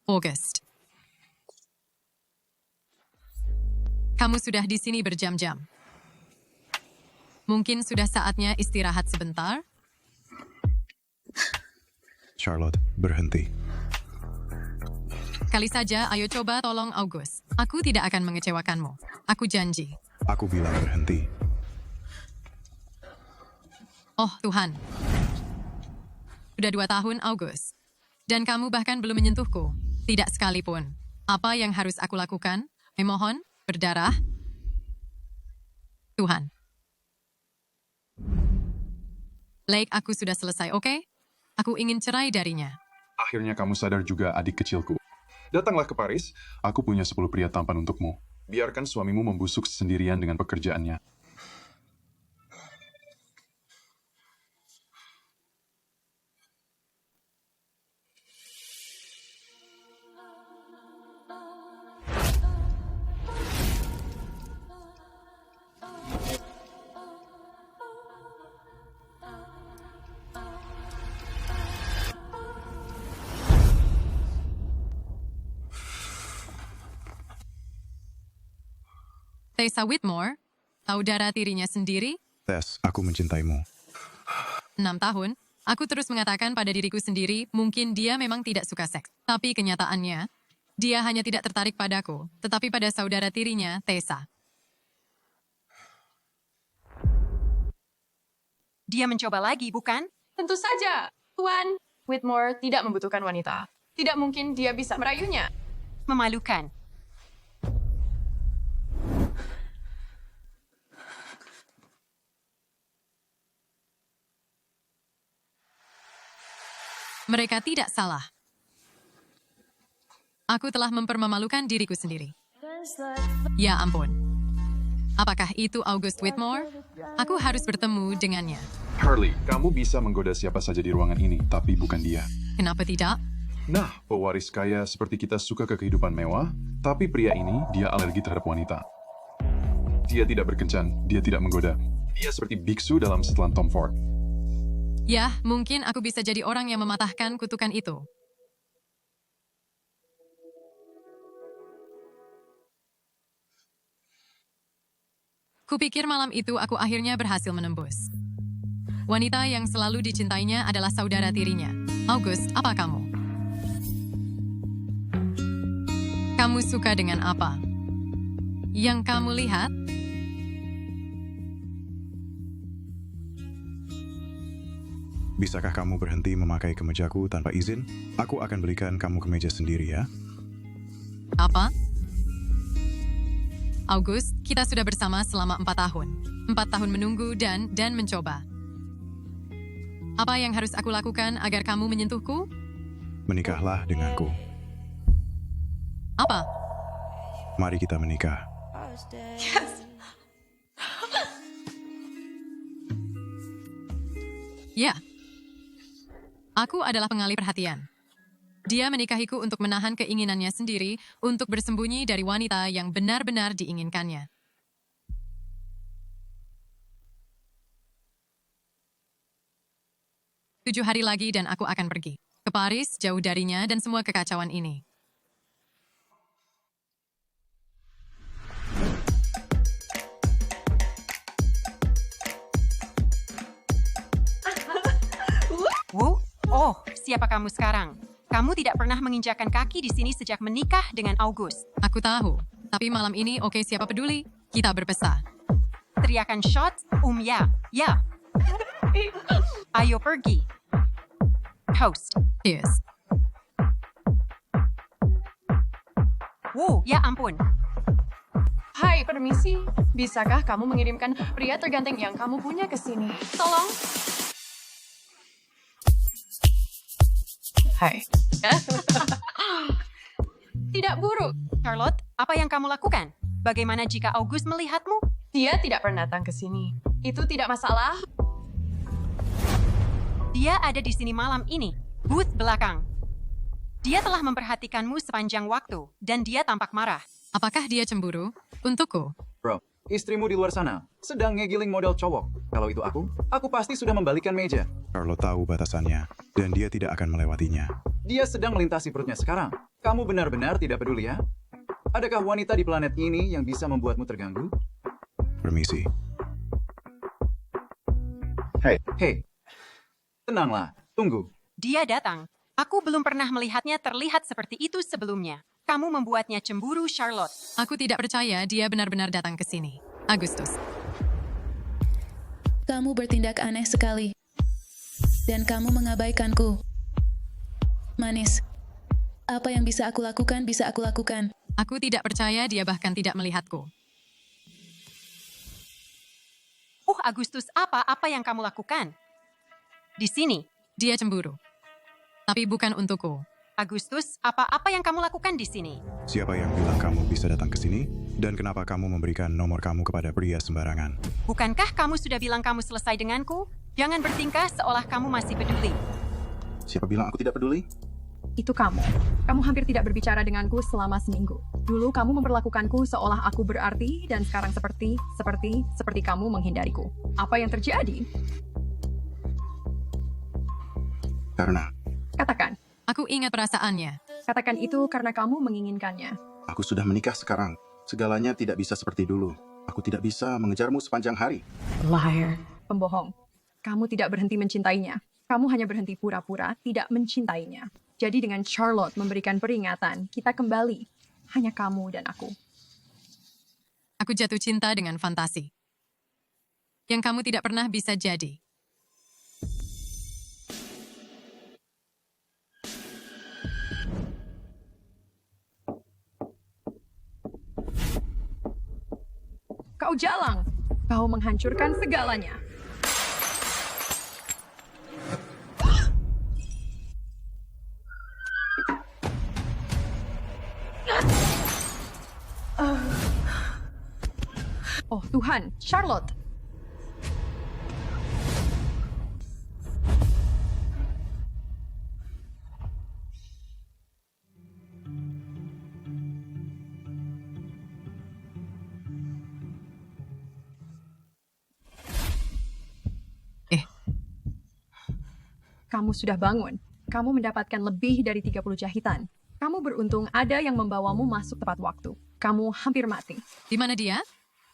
August. Kamu sudah di sini berjam-jam. Mungkin sudah saatnya istirahat sebentar? Charlotte, berhenti. Kali saja, ayo coba tolong August. Aku tidak akan mengecewakanmu. Aku janji. Aku bilang berhenti. Oh, Tuhan. Sudah 2 tahun, August. Dan kamu bahkan belum menyentuhku. Tidak sekalipun. Apa yang harus aku lakukan? Memohon, berdarah. Tuhan. Lake, aku sudah selesai, oke? Aku ingin cerai darinya. Akhirnya kamu sadar juga, adik kecilku. Datanglah ke Paris, aku punya 10 pria tampan untukmu. Biarkan suamimu membusuk sendirian dengan pekerjaannya. Tessa Whitmore, saudara tirinya sendiri, Tess, aku mencintaimu. 6 tahun, aku terus mengatakan pada diriku sendiri, mungkin dia memang tidak suka seks. Tapi kenyataannya, dia hanya tidak tertarik padaku, tetapi pada saudara tirinya, Tessa. Dia mencoba lagi, bukan? Tentu saja, Tuan. Whitmore tidak membutuhkan wanita. Tidak mungkin dia bisa merayunya. Memalukan. Mereka tidak salah. Aku telah mempermalukan diriku sendiri. Ya ampun. Apakah itu August Whitmore? Aku harus bertemu dengannya. Harley, kamu bisa menggoda siapa saja di ruangan ini, tapi bukan dia. Kenapa tidak? Nah, pewaris kaya seperti kita suka ke kehidupan mewah, tapi pria ini, dia alergi terhadap wanita. Dia tidak berkencan, dia tidak menggoda. Dia seperti biksu dalam setelan Tom Ford. Ya, mungkin aku bisa jadi orang yang mematahkan kutukan itu. Kupikir malam itu aku akhirnya berhasil menembus. Wanita yang selalu dicintainya adalah saudara tirinya. August, apa kamu? Kamu suka dengan apa? Yang kamu lihat? Bisakah kamu berhenti memakai kemejaku tanpa izin? Aku akan belikan kamu kemeja sendiri ya. Apa? August, kita sudah bersama selama 4 tahun. 4 tahun menunggu dan mencoba. Apa yang harus aku lakukan agar kamu menyentuhku? Menikahlah denganku. Apa? Mari kita menikah. Ya. Aku adalah pengalih perhatian. Dia menikahiku untuk menahan keinginannya sendiri untuk bersembunyi dari wanita yang benar-benar diinginkannya. Tujuh hari lagi dan aku akan pergi. Ke Paris, jauh darinya dan semua kekacauan ini. Wu? Oh, siapa kamu sekarang? Kamu tidak pernah menginjakan kaki di sini sejak menikah dengan August. Aku tahu. Tapi malam ini, oke, siapa peduli? Kita berpesta. Teriakan shot, ya. Ya. Ayo pergi. Toast. Cheers. Wow, ya ampun. Hai, permisi. Bisakah kamu mengirimkan pria terganteng yang kamu punya ke sini? Tolong. Hai. Tidak buruk. Charlotte, apa yang kamu lakukan? Bagaimana jika August melihatmu? Dia tidak pernah datang ke sini. Itu tidak masalah. Dia ada di sini malam ini, booth belakang. Dia telah memperhatikanmu sepanjang waktu, dan dia tampak marah. Apakah dia cemburu? Untukku? Bro, istrimu di luar sana sedang ngegiling model cowok. Kalau itu aku pasti sudah membalikan meja. Charlotte tahu batasannya, dan dia tidak akan melewatinya. Dia sedang melintasi perutnya sekarang. Kamu benar-benar tidak peduli ya? Adakah wanita di planet ini yang bisa membuatmu terganggu? Permisi. Hei, tenanglah, tunggu. Dia datang. Aku belum pernah melihatnya terlihat seperti itu sebelumnya. Kamu membuatnya cemburu, Charlotte. Aku tidak percaya dia benar-benar datang ke sini. Agustus. Kamu bertindak aneh sekali. Dan kamu mengabaikanku. Manis. Apa yang bisa aku lakukan, bisa aku lakukan. Aku tidak percaya dia bahkan tidak melihatku. Agustus, apa yang kamu lakukan? Di sini. Dia cemburu. Tapi bukan untukku. Agustus, apa yang kamu lakukan di sini? Siapa yang bilang kamu bisa datang ke sini? Dan kenapa kamu memberikan nomor kamu kepada pria sembarangan? Bukankah kamu sudah bilang kamu selesai denganku? Jangan bertingkah seolah kamu masih peduli. Siapa bilang aku tidak peduli? Itu kamu. Kamu hampir tidak berbicara denganku selama seminggu. Dulu kamu memperlakukanku seolah aku berarti, dan sekarang seperti kamu menghindariku. Apa yang terjadi? Karena Katakan. Aku ingat perasaannya. Katakan itu karena kamu menginginkannya. aku sudah menikah sekarang. Segalanya tidak bisa seperti dulu. Aku tidak bisa mengejarmu sepanjang hari. Liar. Pembohong. Kamu tidak berhenti mencintainya. Kamu hanya berhenti pura-pura tidak mencintainya. Jadi dengan Charlotte memberikan peringatan, kita kembali. Hanya kamu dan aku. Aku jatuh cinta dengan fantasi. Yang kamu tidak pernah bisa jadi. Kau jalang. Kau menghancurkan segalanya. Oh Tuhan, Charlotte. Kamu sudah bangun. Kamu mendapatkan lebih dari 30 jahitan. Kamu beruntung ada yang membawamu masuk tepat waktu. Kamu hampir mati. Di mana dia?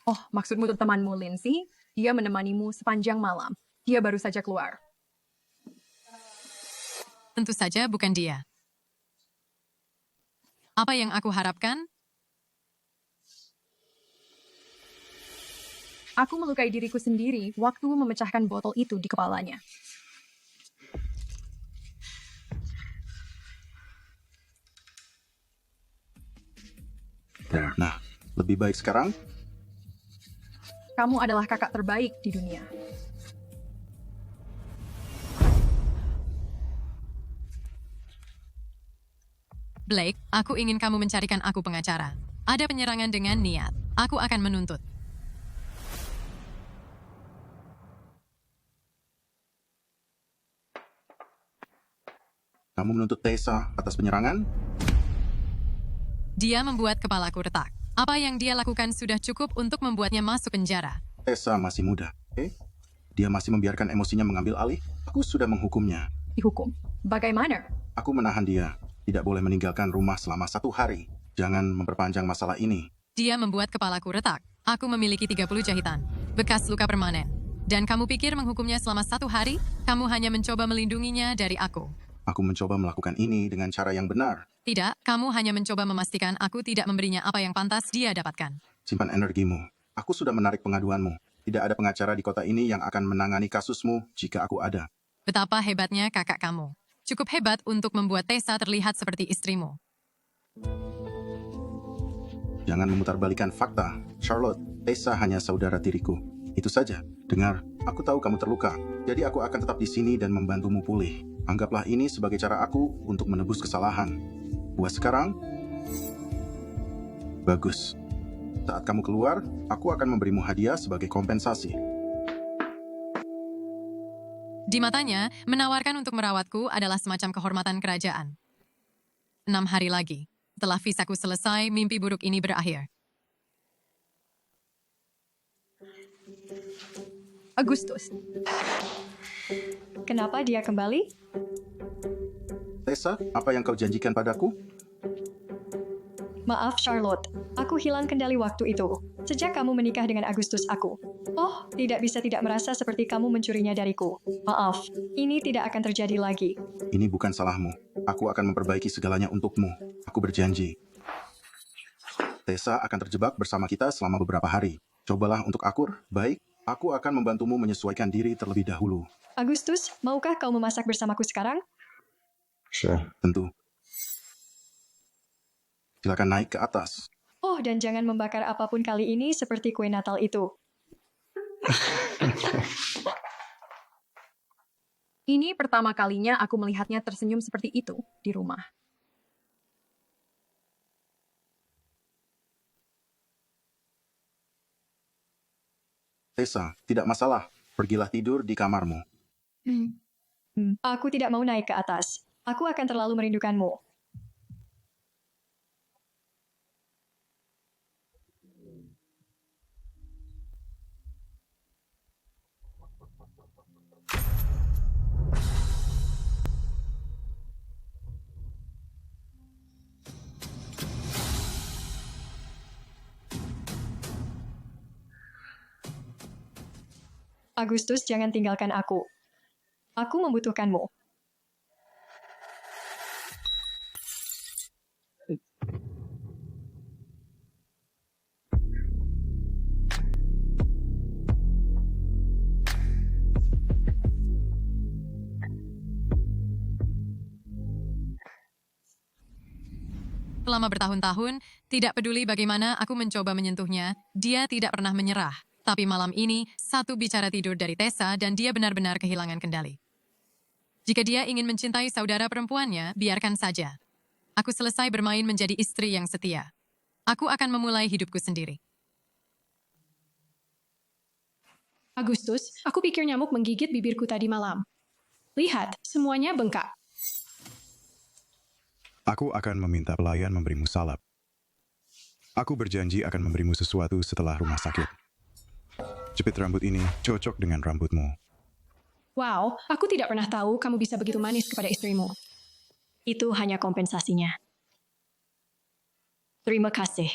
Oh, maksudmu temanmu Lindsay? Dia menemanimu sepanjang malam. Dia baru saja keluar. Tentu saja bukan dia. Apa yang aku harapkan? Aku melukai diriku sendiri waktu memecahkan botol itu di kepalanya. Nah, lebih baik sekarang? Kamu adalah kakak terbaik di dunia. Blake, aku ingin kamu mencarikan aku pengacara. Ada penyerangan dengan niat. Aku akan menuntut. Kamu menuntut Tessa atas penyerangan? Dia membuat kepalaku retak. Apa yang dia lakukan sudah cukup untuk membuatnya masuk penjara. Tessa masih muda. Dia masih membiarkan emosinya mengambil alih. Aku sudah menghukumnya. Dihukum. Bagaimana? Aku menahan dia. Tidak boleh meninggalkan rumah selama 1 hari. Jangan memperpanjang masalah ini. Dia membuat kepalaku retak. Aku memiliki 30 jahitan. Bekas luka permanen. Dan kamu pikir menghukumnya selama 1 hari? Kamu hanya mencoba melindunginya dari aku. Aku mencoba melakukan ini dengan cara yang benar. Tidak, kamu hanya mencoba memastikan aku tidak memberinya apa yang pantas dia dapatkan. Simpan energimu. Aku sudah menarik pengaduanmu. Tidak ada pengacara di kota ini yang akan menangani kasusmu jika aku ada. Betapa hebatnya kakak kamu. Cukup hebat untuk membuat Tessa terlihat seperti istrimu. Jangan memutarbalikkan fakta. Charlotte, Tessa hanya saudara tiriku. Itu saja. Dengar, aku tahu kamu terluka. Jadi aku akan tetap di sini dan membantumu pulih. Anggaplah ini sebagai cara aku untuk menebus kesalahan. Puas sekarang? Bagus. Saat kamu keluar, aku akan memberimu hadiah sebagai kompensasi. Di matanya, menawarkan untuk merawatku adalah semacam kehormatan kerajaan. 6 hari lagi, setelah visaku selesai, mimpi buruk ini berakhir. Agustus. Kenapa dia kembali? Tessa, apa yang kau janjikan padaku? Maaf Charlotte, aku hilang kendali waktu itu. Sejak kamu menikah dengan Agustus aku. Oh, tidak bisa tidak merasa seperti kamu mencurinya dariku. Maaf, ini tidak akan terjadi lagi. Ini bukan salahmu. Aku akan memperbaiki segalanya untukmu. Aku berjanji. Tessa akan terjebak bersama kita selama beberapa hari. Cobalah untuk akur, baik? Aku akan membantumu menyesuaikan diri terlebih dahulu. Agustus, maukah kau memasak bersamaku sekarang? Tentu. Silakan naik ke atas. Oh, dan jangan membakar apapun kali ini seperti kue Natal itu. Ini pertama kalinya aku melihatnya tersenyum seperti itu di rumah. Tessa, tidak masalah. Pergilah tidur di kamarmu. Aku tidak mau naik ke atas. Aku akan terlalu merindukanmu. Agustus, jangan tinggalkan aku. Aku membutuhkanmu. Selama bertahun-tahun, tidak peduli bagaimana aku mencoba menyentuhnya, dia tidak pernah menyerah. Tapi malam ini, satu bicara tidur dari Tessa dan dia benar-benar kehilangan kendali. Jika dia ingin mencintai saudara perempuannya, biarkan saja. Aku selesai bermain menjadi istri yang setia. Aku akan memulai hidupku sendiri. Agustus, aku pikir nyamuk menggigit bibirku tadi malam. Lihat, semuanya bengkak. Aku akan meminta pelayan memberimu salep. Aku berjanji akan memberimu sesuatu setelah rumah sakit. Jepit rambut ini cocok dengan rambutmu. Wow, aku tidak pernah tahu kamu bisa begitu manis kepada istrimu. Itu hanya kompensasinya. Terima kasih.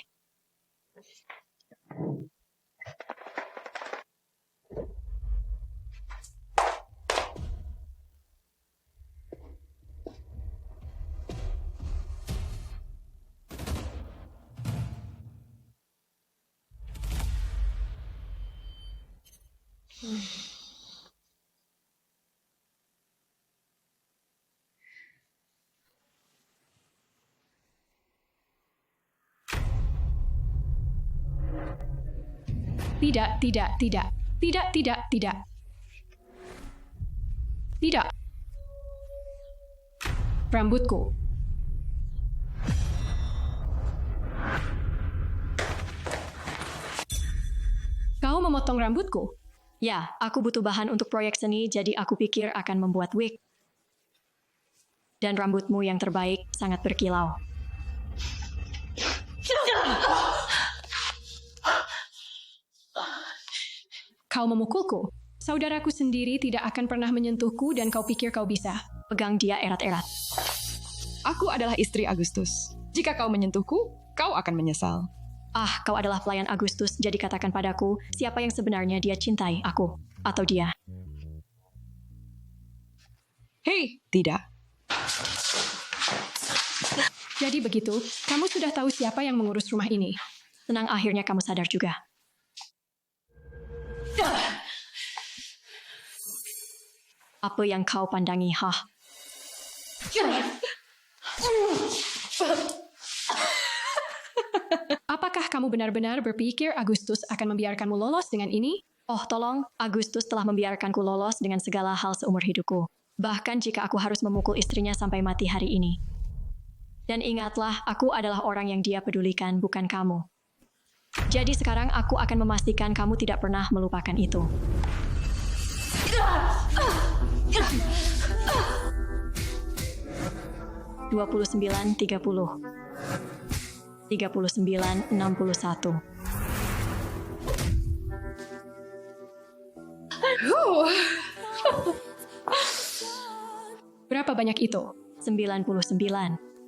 Tidak, tidak, tidak. Tidak, tidak, tidak. Tidak. Rambutku. Kau memotong rambutku? Ya, aku butuh bahan untuk proyek seni, jadi aku pikir akan membuat wig. Dan rambutmu yang terbaik sangat berkilau. Kau memukulku. Saudaraku sendiri tidak akan pernah menyentuhku dan kau pikir kau bisa. Pegang dia erat-erat. Aku adalah istri Agustus. Jika kau menyentuhku, kau akan menyesal. Ah, kau adalah pelayan Agustus, jadi katakan padaku, siapa yang sebenarnya dia cintai, aku atau dia? Hei, tidak. Jadi begitu, kamu sudah tahu siapa yang mengurus rumah ini. Senang akhirnya kamu sadar juga. Apa yang kau pandangi, hah? Apakah kamu benar-benar berpikir Agustus akan membiarkanmu lolos dengan ini? Oh, tolong, Agustus telah membiarkanku lolos dengan segala hal seumur hidupku. Bahkan jika aku harus memukul istrinya sampai mati hari ini. Dan ingatlah, aku adalah orang yang dia pedulikan, bukan kamu. Jadi sekarang aku akan memastikan kamu tidak pernah melupakan itu. 29:30. 39:61. Berapa banyak itu? 99.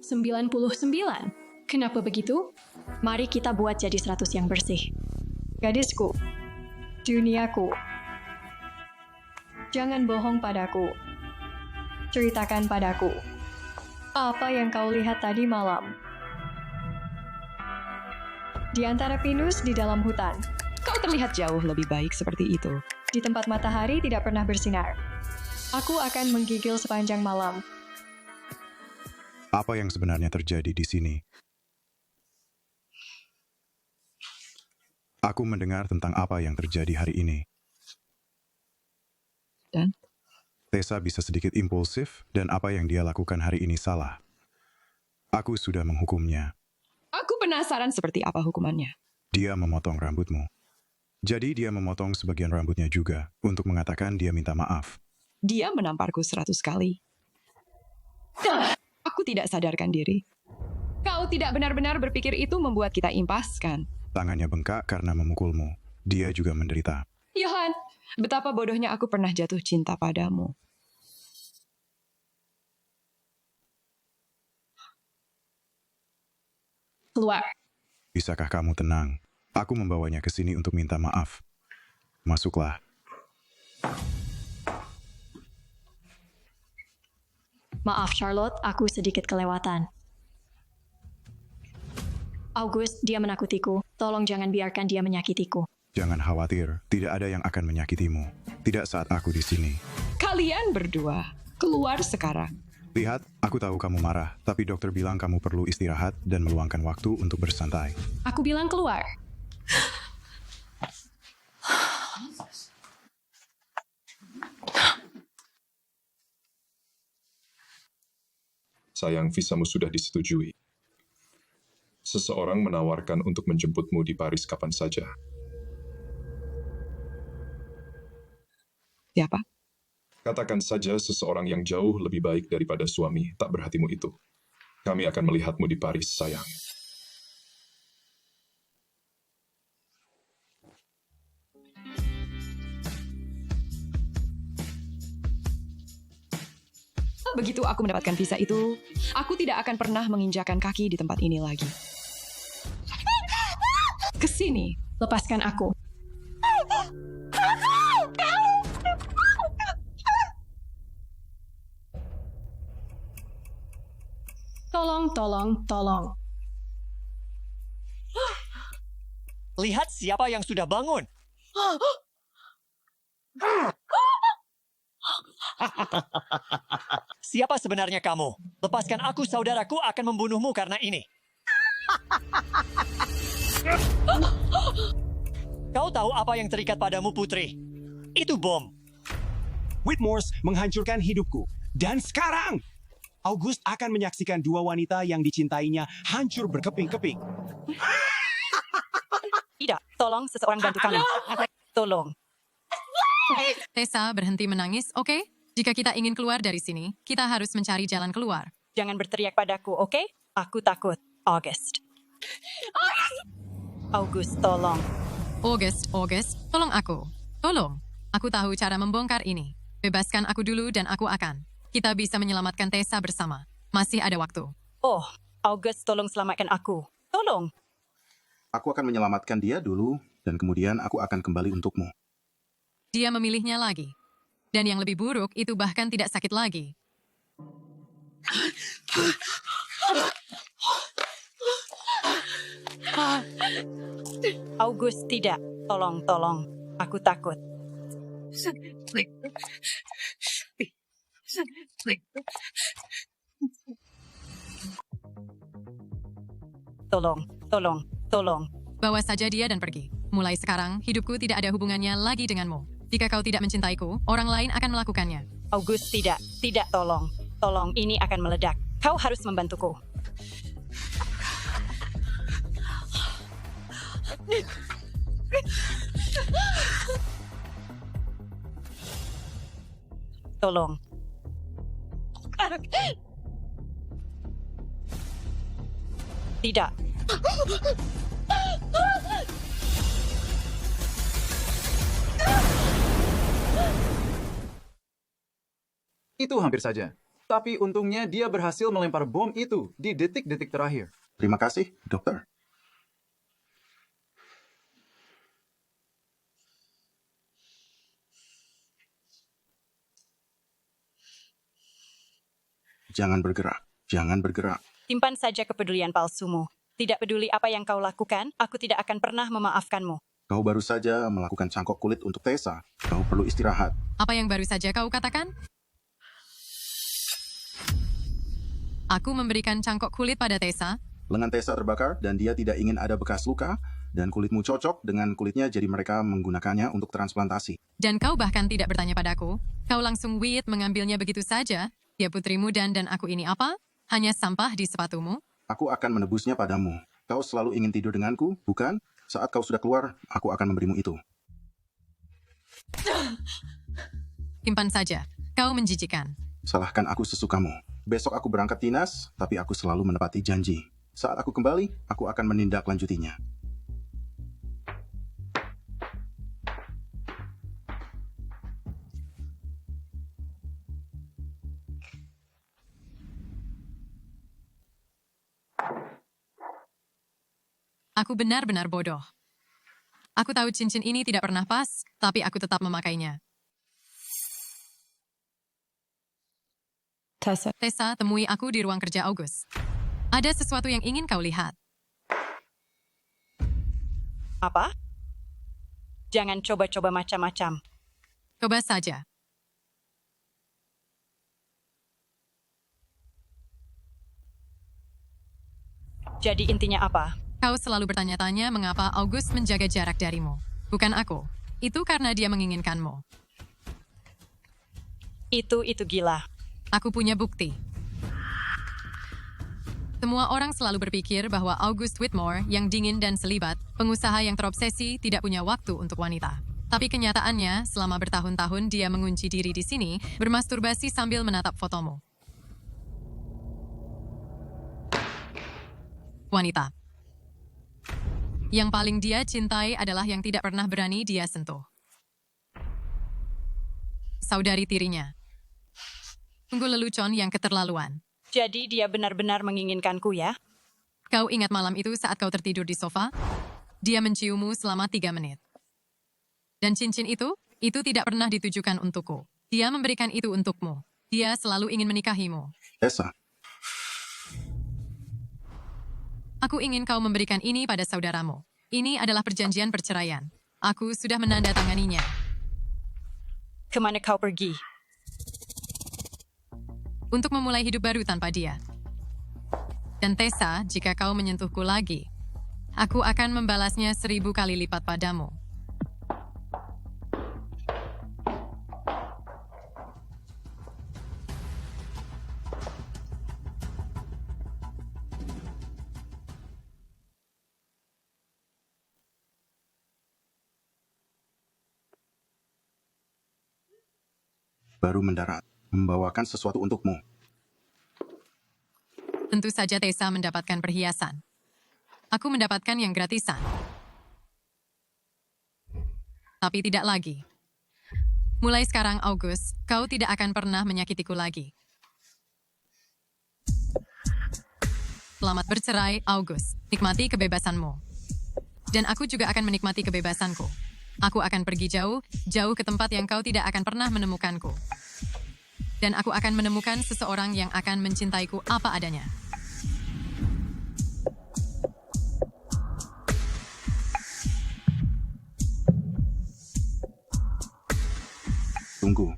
99. Kenapa begitu? Mari kita buat jadi 100 yang bersih. Gadisku, duniaku, jangan bohong padaku. Ceritakan padaku, apa yang kau lihat tadi malam? Di antara pinus di dalam hutan, Kau terlihat jauh lebih baik seperti itu. di tempat matahari tidak pernah bersinar. Aku akan menggigil sepanjang malam. Apa yang sebenarnya terjadi di sini? Aku mendengar tentang apa yang terjadi hari ini. Dan? Tessa bisa sedikit impulsif dan apa yang dia lakukan hari ini salah. Aku sudah menghukumnya. Aku penasaran seperti apa hukumannya. Dia memotong rambutmu. Jadi dia memotong sebagian rambutnya juga untuk mengatakan dia minta maaf. Dia menamparku 100 kali. Aku tidak sadarkan diri. Kau tidak benar-benar berpikir itu membuat kita impas, kan? Tangannya bengkak karena memukulmu. Dia juga menderita. Johan, betapa bodohnya aku pernah jatuh cinta padamu. Keluar. Bisakah kamu tenang? Aku membawanya ke sini untuk minta maaf. Masuklah. Maaf Charlotte, aku sedikit kelewatan. August, dia menakutiku. Tolong jangan biarkan dia menyakitiku. Jangan khawatir, tidak ada yang akan menyakitimu. Tidak saat aku di sini. Kalian berdua, keluar sekarang. Lihat, aku tahu kamu marah, tapi dokter bilang kamu perlu istirahat dan meluangkan waktu untuk bersantai. Aku bilang keluar. Sayang, visamu sudah disetujui. Seseorang menawarkan untuk menjemputmu di Paris kapan saja. Siapa? Katakan saja seseorang yang jauh lebih baik daripada suami tak berhatimu itu. Kami akan melihatmu di Paris, sayang. Begitu aku mendapatkan visa itu, aku tidak akan pernah menginjakan kaki di tempat ini lagi. Kesini. Lepaskan aku. Tolong. Lihat siapa yang sudah bangun. Siapa sebenarnya kamu? Lepaskan aku, saudaraku akan membunuhmu karena ini. Kau tahu apa yang terikat padamu, putri? Itu bom. Whitmores menghancurkan hidupku. Dan sekarang, August akan menyaksikan dua wanita yang dicintainya hancur berkeping-keping. Tidak, tolong seseorang bantu kami. Tolong. Tessa, berhenti menangis, oke? Jika kita ingin keluar dari sini, kita harus mencari jalan keluar. Jangan berteriak padaku, oke? Aku takut. August. August, tolong. August, tolong aku. Tolong. Aku tahu cara membongkar ini. Bebaskan aku dulu dan aku akan. Kita bisa menyelamatkan Tessa bersama. Masih ada waktu. Oh, August, tolong selamatkan aku. Tolong. Aku akan menyelamatkan dia dulu, dan kemudian aku akan kembali untukmu. Dia memilihnya lagi. Dan yang lebih buruk, itu bahkan tidak sakit lagi. August, tidak. Tolong. Aku takut. Tolong. Bawa saja dia dan pergi. Mulai sekarang, hidupku tidak ada hubungannya lagi denganmu. Jika kau tidak mencintaiku, orang lain akan melakukannya. August, tidak. Tidak, tolong. Tolong, ini akan meledak. Kau harus membantuku. Tolong. Tidak. Itu hampir saja. Tapi untungnya dia berhasil melempar bom itu di detik-detik terakhir. Terima kasih, dokter. Jangan bergerak, jangan bergerak. Simpan saja kepedulian palsumu. Tidak peduli apa yang kau lakukan, aku tidak akan pernah memaafkanmu. Kau baru saja melakukan cangkok kulit untuk Tessa. Kau perlu istirahat. Apa yang baru saja kau katakan? Aku memberikan cangkok kulit pada Tessa. Lengan Tessa terbakar dan dia tidak ingin ada bekas luka, dan kulitmu cocok dengan kulitnya, jadi mereka menggunakannya untuk transplantasi. Dan kau bahkan tidak bertanya padaku. Kau langsung mengambilnya begitu saja. Ya putrimu dan aku ini apa? Hanya sampah di sepatumu? Aku akan menebusnya padamu. Kau selalu ingin tidur denganku, bukan? Saat kau sudah keluar, aku akan memberimu itu. Simpan saja. Kau menjijikan. Salahkan aku sesukamu. Besok aku berangkat dinas, tapi aku selalu menepati janji. Saat aku kembali, aku akan menindaklanjutinya. Aku benar-benar bodoh. Aku tahu cincin ini tidak pernah pas, tapi aku tetap memakainya. Tessa, temui aku di ruang kerja August. Ada sesuatu yang ingin kau lihat. Apa? Jangan coba-coba macam-macam. Coba saja. Jadi intinya apa? Kau selalu bertanya-tanya mengapa August menjaga jarak darimu. Bukan aku. Itu karena dia menginginkanmu. Itu gila. Aku punya bukti. Semua orang selalu berpikir bahwa August Whitmore yang dingin dan selibat, pengusaha yang terobsesi, tidak punya waktu untuk wanita. Tapi kenyataannya, selama bertahun-tahun dia mengunci diri di sini, bermasturbasi sambil menatap fotomu. Wanita. Yang paling dia cintai adalah yang tidak pernah berani dia sentuh. Saudari tirinya. Tunggu lelucon yang keterlaluan. Jadi dia benar-benar menginginkanku ya? Kau ingat malam itu saat kau tertidur di sofa? Dia menciummu selama 3 menit. Dan cincin itu tidak pernah ditujukan untukku. Dia memberikan itu untukmu. Dia selalu ingin menikahimu. Tessa. Aku ingin kau memberikan ini pada saudaramu. Ini adalah perjanjian perceraian. Aku sudah menandatanganinya. Kemana kau pergi? Untuk memulai hidup baru tanpa dia. Dan Tessa, jika kau menyentuhku lagi, aku akan membalasnya 1000 kali lipat padamu. Baru mendarat, membawakan sesuatu untukmu. Tentu saja Tessa mendapatkan perhiasan. Aku mendapatkan yang gratisan. Tapi tidak lagi. Mulai sekarang, August, kau tidak akan pernah menyakitiku lagi. Selamat bercerai, August. Nikmati kebebasanmu. Dan aku juga akan menikmati kebebasanku. Aku akan pergi jauh, jauh ke tempat yang kau tidak akan pernah menemukanku. Dan aku akan menemukan seseorang yang akan mencintaiku apa adanya. Tunggu.